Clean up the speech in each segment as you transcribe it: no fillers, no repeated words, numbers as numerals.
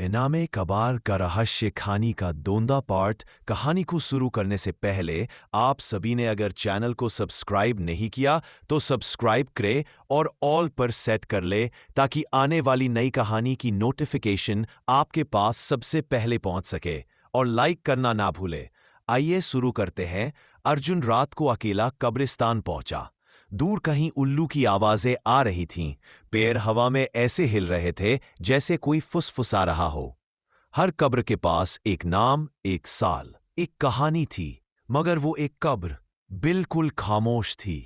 शहनामे कबार का रहस्य कहानी का दोंदा पार्ट। कहानी को शुरू करने से पहले आप सभी ने अगर चैनल को सब्सक्राइब नहीं किया तो सब्सक्राइब करें और ऑल पर सेट कर ले ताकि आने वाली नई कहानी की नोटिफिकेशन आपके पास सबसे पहले पहुंच सके। और लाइक करना ना भूले। आइए शुरू करते हैं। अर्जुन रात को अकेला कब्रिस्तान पहुंचा। दूर कहीं उल्लू की आवाजें आ रही थीं। पैर हवा में ऐसे हिल रहे थे जैसे कोई फुसफुसा रहा हो। हर कब्र के पास एक नाम, एक साल, एक कहानी थी, मगर वो एक कब्र बिल्कुल खामोश थी।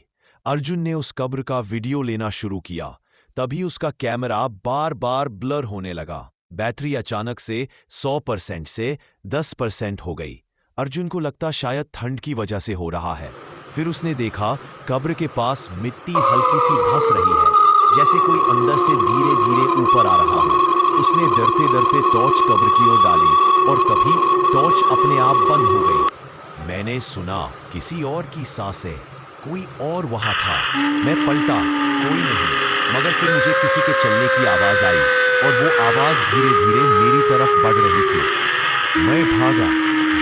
अर्जुन ने उस कब्र का वीडियो लेना शुरू किया। तभी उसका कैमरा बार बार ब्लर होने लगा। बैटरी अचानक से 100% से 10% हो गई। अर्जुन को लगता शायद ठंड की वजह से हो रहा है। फिर उसने देखा कब्र के पास मिट्टी हल्की सी धंस रही है, जैसे कोई अंदर से धीरे धीरे ऊपर आ रहा हो। उसने डरते डरते टॉर्च कब्र की ओर डाली और तभी टॉर्च अपने आप बंद हो गई। मैंने सुना किसी और की सांसें, कोई और वहां था। मैं पलटा, कोई नहीं, मगर फिर मुझे किसी के चलने की आवाज आई और वो आवाज धीरे धीरे मेरी तरफ बढ़ रही थी। मैं भागा,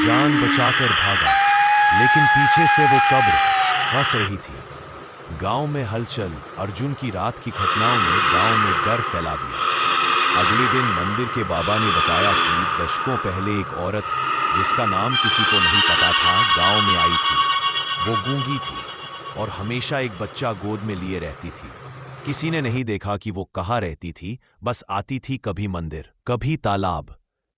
जान बचाकर भागा, लेकिन पीछे से वो कब्र हंस रही थी। गांव में हलचल। अर्जुन की रात की घटनाओं ने गांव में डर फैला दिया। अगले दिन मंदिर के बाबा ने बताया कि दशकों पहले एक औरत जिसका नाम किसी को नहीं पता था गांव में आई थी। वो गूंगी थी और हमेशा एक बच्चा गोद में लिए रहती थी। किसी ने नहीं देखा कि वो कहाँ रहती थी, बस आती थी कभी मंदिर, कभी तालाब।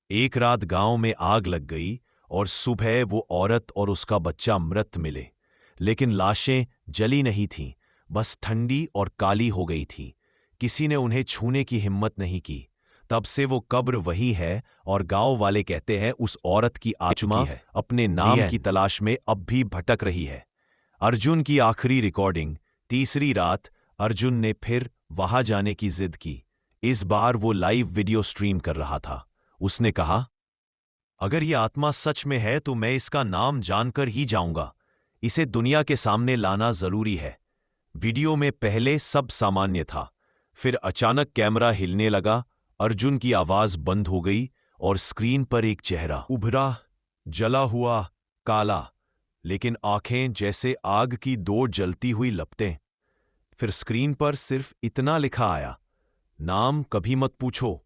एक रात गांव में आग लग गई और सुबह वो औरत और उसका बच्चा मृत मिले। लेकिन लाशें जली नहीं थीं, बस ठंडी और काली हो गई थीं। किसी ने उन्हें छूने की हिम्मत नहीं की। तब से वो कब्र वही है और गांव वाले कहते हैं उस औरत की आत्मा अपने नाम की तलाश में अब भी भटक रही है। अर्जुन की आखिरी रिकॉर्डिंग। तीसरी रात अर्जुन ने फिर वहां जाने की जिद की। इस बार वो लाइव वीडियो स्ट्रीम कर रहा था। उसने कहा, अगर ये आत्मा सच में है तो मैं इसका नाम जानकर ही जाऊंगा। इसे दुनिया के सामने लाना जरूरी है। वीडियो में पहले सब सामान्य था, फिर अचानक कैमरा हिलने लगा। अर्जुन की आवाज बंद हो गई और स्क्रीन पर एक चेहरा उभरा, जला हुआ, काला, लेकिन आंखें जैसे आग की दो जलती हुई लपटें। फिर स्क्रीन पर सिर्फ इतना लिखा आया, नाम कभी मत पूछो।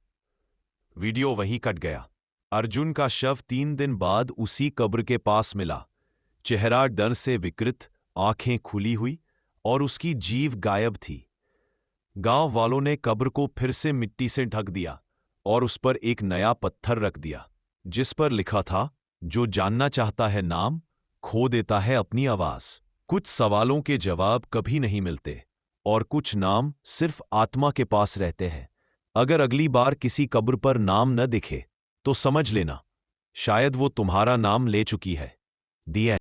वीडियो वहीं कट गया। अर्जुन का शव 3 दिन बाद उसी कब्र के पास मिला। चेहरा डर से विकृत, आंखें खुली हुई और उसकी जीभ गायब थी। गांव वालों ने कब्र को फिर से मिट्टी से ढक दिया और उस पर एक नया पत्थर रख दिया, जिस पर लिखा था, जो जानना चाहता है नाम, खो देता है अपनी आवाज। कुछ सवालों के जवाब कभी नहीं मिलते और कुछ नाम सिर्फ आत्मा के पास रहते हैं। अगर अगली बार किसी कब्र पर नाम न दिखे तो समझ लेना, शायद वो तुम्हारा नाम ले चुकी है। दिया।